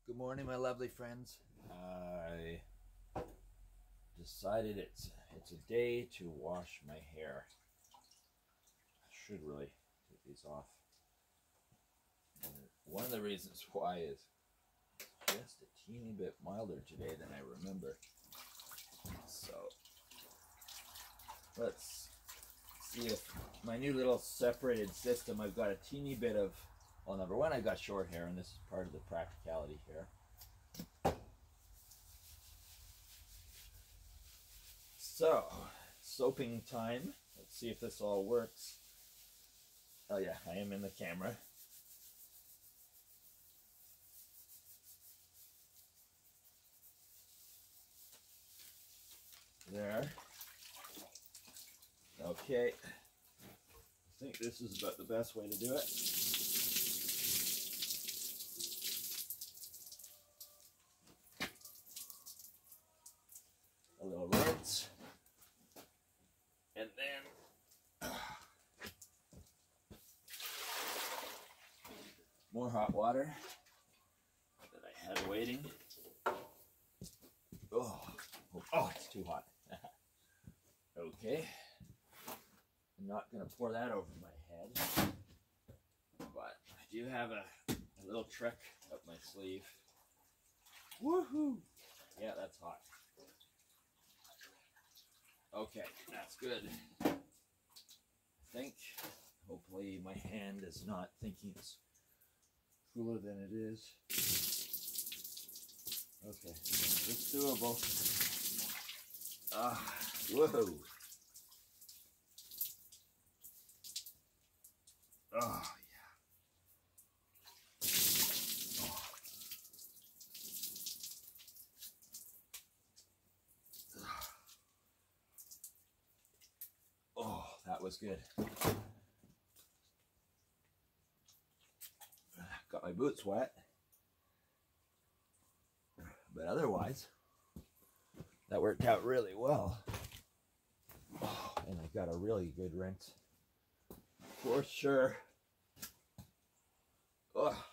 Good morning, my lovely friends. I decided it's a day to wash my hair. I should really take these off. And one of the reasons why is just a teeny bit milder today than I remember. So let's see if my new little separated system, I've got a teeny bit of, well, number one, I've got short hair, and this is part of the practicality here. So, soaping time. Let's see if this all works. Oh yeah, I am in the camera. There. Okay. I think this is about the best way to do it. A little rinse. And then more hot water that I had waiting. Oh, it's too hot. Okay. I'm not going to pour that over my head, but I do have a little trick up my sleeve. Woohoo! Yeah, that's hot. Okay, that's good. I think, hopefully my hand is not thinking it's cooler than it is. Okay, it's doable. Whoa. Oh, yeah. Oh, that was good. Got my boots wet. But otherwise, that worked out really well. Oh, and I got a really good rinse. For sure. Oh.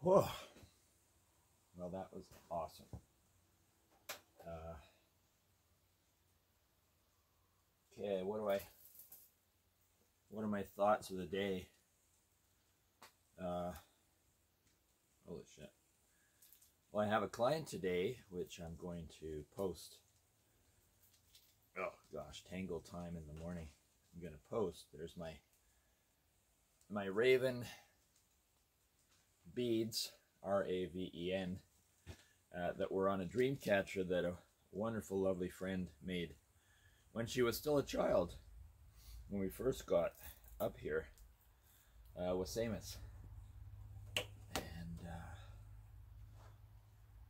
Whoa. Well, that was awesome. Okay, what are my thoughts of the day? Holy shit. Well, I have a client today, which I'm going to post. Oh gosh, tangle time in the morning. I'm going to post. There's my Raven beads, R-A-V-E-N, that were on a dream catcher that a wonderful, lovely friend made when she was still a child, when we first got up here with Samus. And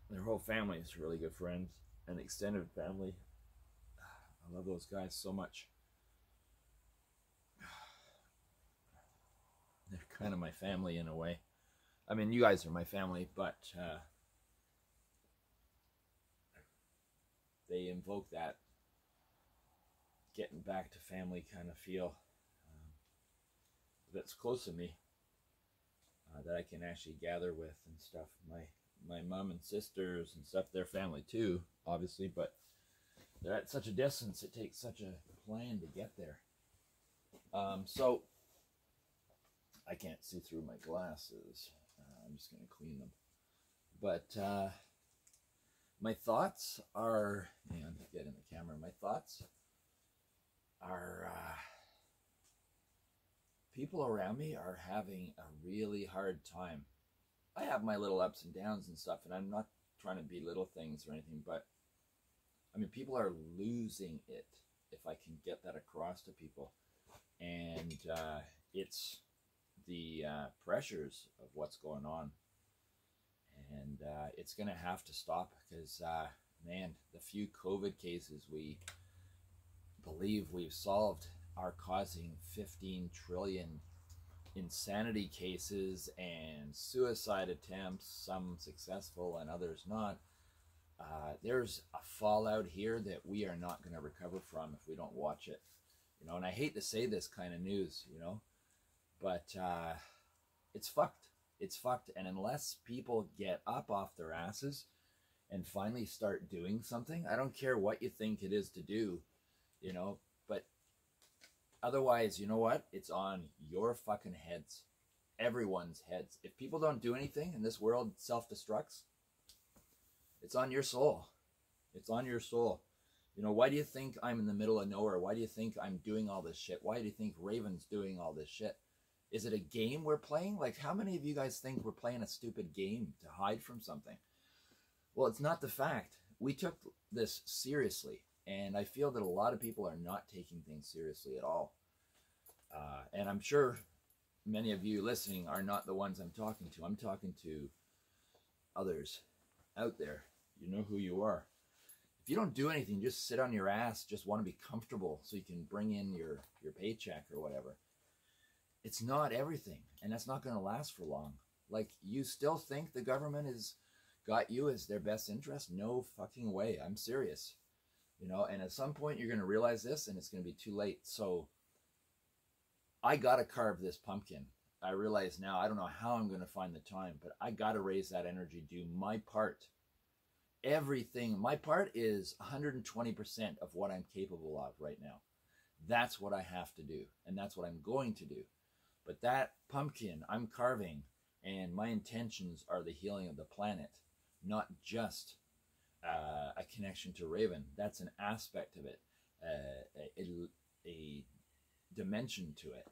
their whole family is really good friends, and extended family. I love those guys so much. They're kind of my family in a way. I mean, you guys are my family, but they invoke that getting back to family kind of feel that's close to me, that I can actually gather with and stuff. My mom and sisters and stuff, they're family too, obviously, but they're at such a distance, it takes such a plan to get there. So I can't see through my glasses. I'm just going to clean them. But my thoughts are, hang on, get in the camera. My thoughts are, people around me are having a really hard time. I have my little ups and downs and stuff, and I'm not trying to belittle things or anything, but I mean, people are losing it, if I can get that across to people. And it's the pressures of what's going on. And it's going to have to stop because, man, the few COVID cases we believe we've solved are causing 15 trillion insanity cases and suicide attempts, some successful and others not. There's a fallout here that we are not going to recover from if we don't watch it, you know. And I hate to say this kind of news, you know, but it's fucked. It's fucked. And unless people get up off their asses and finally start doing something, I don't care what you think it is to do, you know, but otherwise, you know what? It's on your fucking heads, everyone's heads. If people don't do anything and this world self-destructs, it's on your soul. It's on your soul. You know, why do you think I'm in the middle of nowhere? Why do you think I'm doing all this shit? Why do you think Raven's doing all this shit? Is it a game we're playing? Like, how many of you guys think we're playing a stupid game to hide from something? Well, it's not the fact. We took this seriously, and I feel that a lot of people are not taking things seriously at all. And I'm sure many of you listening are not the ones I'm talking to. I'm talking to others out there. You know who you are. If you don't do anything, just sit on your ass, just want to be comfortable so you can bring in your paycheck or whatever. It's not everything, and that's not going to last for long. Like, you still think the government has got you as their best interest? No fucking way. I'm serious. You know, and at some point you're going to realize this, and it's going to be too late. So I got to carve this pumpkin. I realize now, I don't know how I'm going to find the time, but I got to raise that energy, do my part. Everything, my part is 120% of what I'm capable of right now. That's what I have to do, and that's what I'm going to do. But that pumpkin I'm carving, and my intentions are the healing of the planet, not just a connection to Raven. That's an aspect of it, a dimension to it.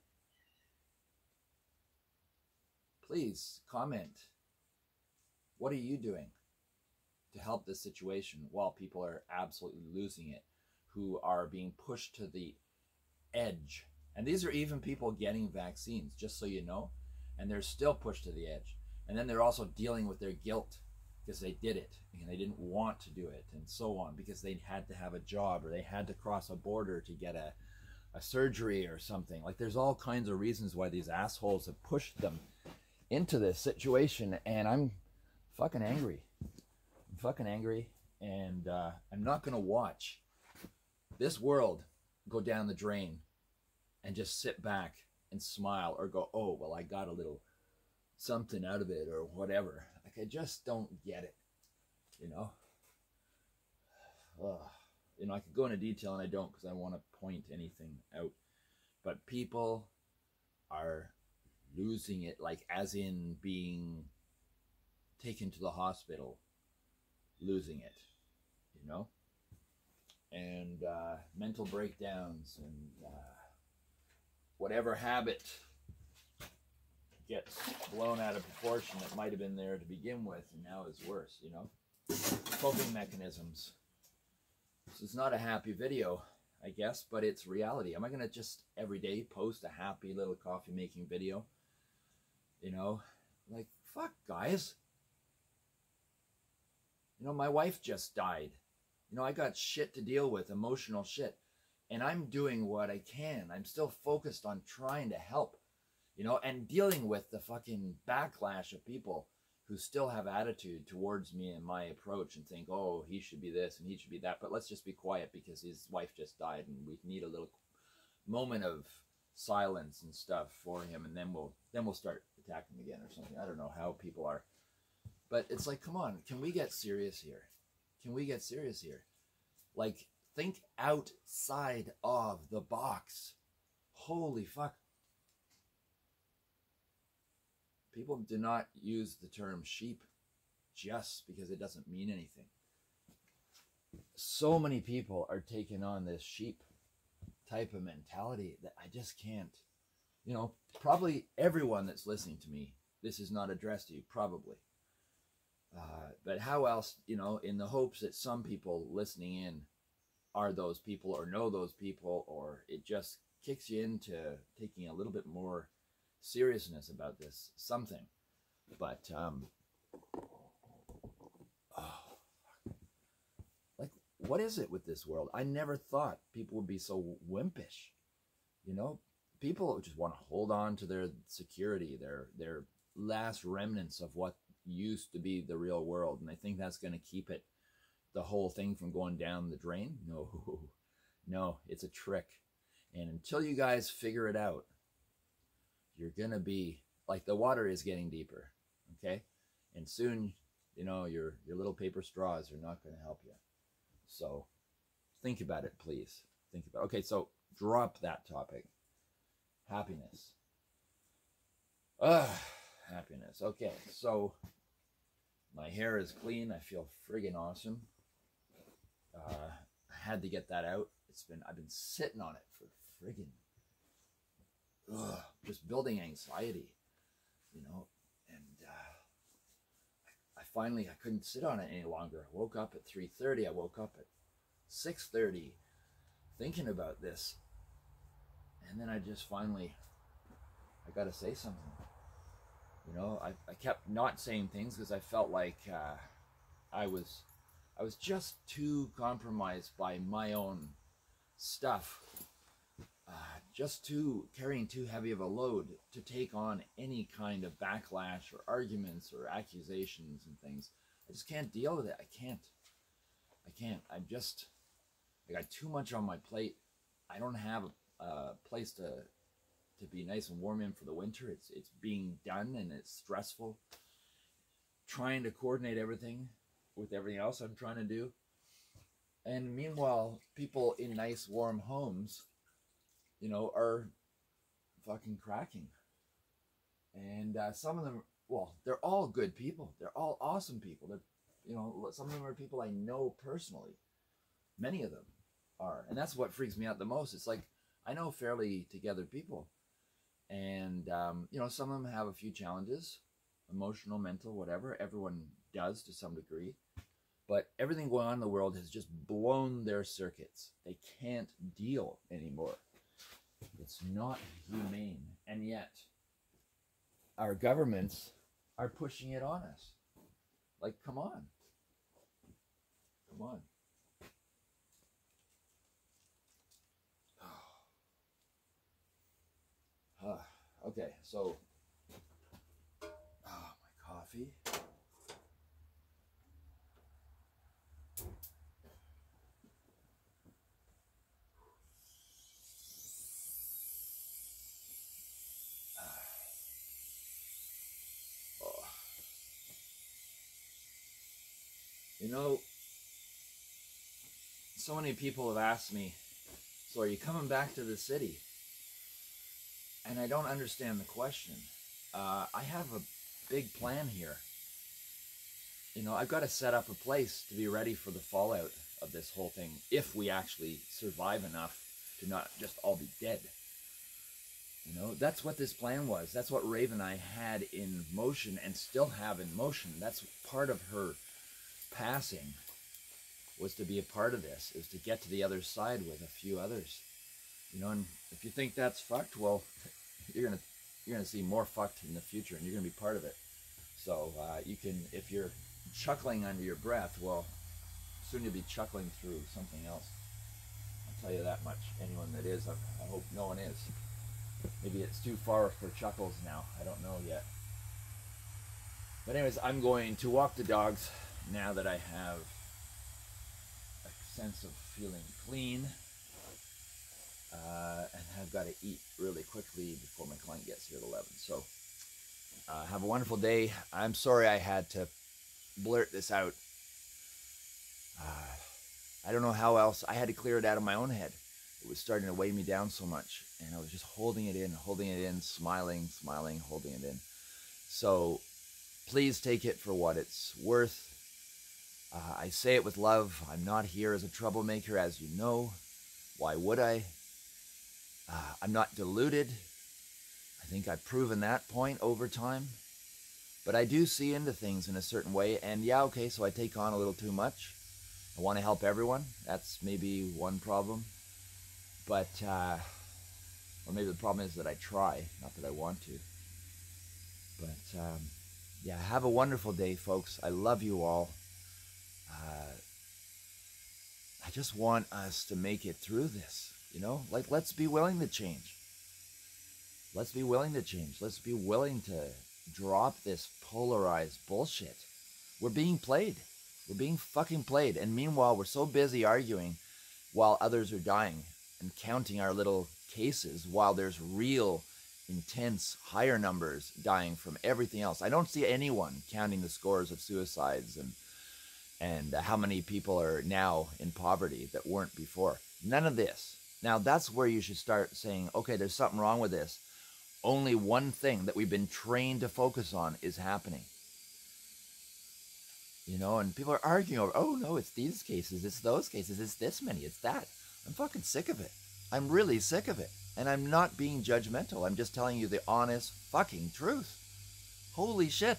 Please comment. What are you doing to help this situation while people are absolutely losing it, who are being pushed to the edge? And these are even people getting vaccines, just so you know, and they're still pushed to the edge. And then they're also dealing with their guilt because they did it and they didn't want to do it, and so on, because they had to have a job or they had to cross a border to get a surgery or something. Like, there's all kinds of reasons why these assholes have pushed them into this situation, and I'm fucking angry. I'm fucking angry, and I'm not going to watch this world go down the drain and just sit back and smile or go, oh, well, I got a little something out of it or whatever. Like, I just don't get it, you know? You know, I could go into detail, and I don't, because I want to point anything out. But people are losing it, like, as in being taken to the hospital, losing it, you know? And mental breakdowns and whatever habit gets blown out of proportion that might have been there to begin with and now is worse, you know? Coping mechanisms. This is not a happy video, I guess, but it's reality. Am I going to just every day post a happy little coffee making video? You know? Like, fuck, guys. You know, my wife just died. You know, I got shit to deal with, emotional shit. And I'm doing what I can. I'm still focused on trying to help, you know, and dealing with the fucking backlash of people who still have attitude towards me and my approach and think, oh, he should be this and he should be that. But let's just be quiet because his wife just died and we need a little moment of silence and stuff for him. And then we'll start attacking again or something. I don't know how people are. But it's like, come on, can we get serious here? Can we get serious here? Like, think outside of the box. Holy fuck. People do not use the term sheep just because it doesn't mean anything. so many people are taking on this sheep type of mentality that I just can't, you know, probably everyone that's listening to me, this is not addressed to you, probably. But how else, you know, in the hopes that some people listening in are those people or know those people, or it just kicks you into taking a little bit more seriousness about this something. But like, what is it with this world? I never thought people would be so wimpish. You know, people just want to hold on to their security, their last remnants of what used to be the real world, and I think that's going to keep it, the whole thing, from going down the drain. No, it's a trick. And until you guys figure it out, you're going to be like, the water is getting deeper, okay? And soon, you know, your little paper straws are not going to help you. So think about it, please. Think about it. Okay, so drop that topic. Happiness. Happiness. Okay, so my hair is clean. I feel friggin' awesome. I had to get that out. I've been sitting on it for friggin' just building anxiety, you know. And I couldn't sit on it any longer. I woke up at 3:30. I woke up at 6:30 thinking about this. And then I just finally, I got to say something. You know, I kept not saying things because I felt like I was just too compromised by my own stuff, just carrying too heavy of a load to take on any kind of backlash or arguments or accusations and things. I just can't deal with it. I can't. I got too much on my plate. I don't have a place to be nice and warm in for the winter. It's being done, and it's stressful trying to coordinate everything with everything else I'm trying to do. And meanwhile, people in nice warm homes, you know, are fucking cracking. And some of them, well, they're all good people. They're all awesome people. They're, you know, some of them are people I know personally. Many of them are. And that's what freaks me out the most. It's like, I know fairly together people. And, you know, some of them have a few challenges, emotional, mental, whatever. Everyone does to some degree. But everything going on in the world has just blown their circuits. They can't deal anymore. It's not humane. And yet, our governments are pushing it on us. Like, come on. Come on. Okay, so, my coffee. You know, so many people have asked me, so are you coming back to the city? And I don't understand the question. I have a big plan here. You know, I've got to set up a place to be ready for the fallout of this whole thing, if we actually survive enough to not just all be dead. You know, that's what this plan was. That's what Raven and I had in motion and still have in motion. That's part of her passing, was to be a part of this, is to get to the other side with a few others. You know, and if you think that's fucked, well, you're gonna see more fucked in the future, and you're gonna be part of it. So you can, if you're chuckling under your breath, well, soon you'll be chuckling through something else. I'll tell you that much. Anyone that is, I hope no one is. Maybe it's too far for chuckles now. I don't know yet. But anyways, I'm going to walk the dogs now that I have a sense of feeling clean. And I've got to eat really quickly before my client gets here at 11. So have a wonderful day. I'm sorry I had to blurt this out. I don't know how else. I had to clear it out of my own head. It was starting to weigh me down so much. And I was just holding it in, smiling, holding it in. So please take it for what it's worth. I say it with love. I'm not here as a troublemaker, as you know. Why would I? I'm not deluded. I think I've proven that point over time. But I do see into things in a certain way. And yeah, okay, so I take on a little too much. I want to help everyone. That's maybe one problem. But, or maybe the problem is that I try, not that I want to. But, yeah, have a wonderful day, folks. I love you all. I just want us to make it through this, you know? Like, let's be willing to change. Let's be willing to change. Let's be willing to drop this polarized bullshit. We're being played. We're being fucking played. And meanwhile, we're so busy arguing while others are dying and counting our little cases while there's real, intense, higher numbers dying from everything else. I don't see anyone counting the scores of suicides and how many people are now in poverty that weren't before. None of this. Now, that's where you should start saying, okay, there's something wrong with this. Only one thing that we've been trained to focus on is happening. You know, and people are arguing over, oh, no, it's these cases, it's those cases, it's this many, it's that. I'm fucking sick of it. I'm really sick of it. And I'm not being judgmental. I'm just telling you the honest fucking truth. Holy shit.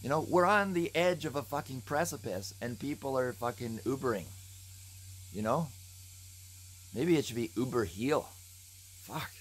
You know, we're on the edge of a fucking precipice and people are fucking Ubering. You know? Maybe it should be Uber heel. Fuck.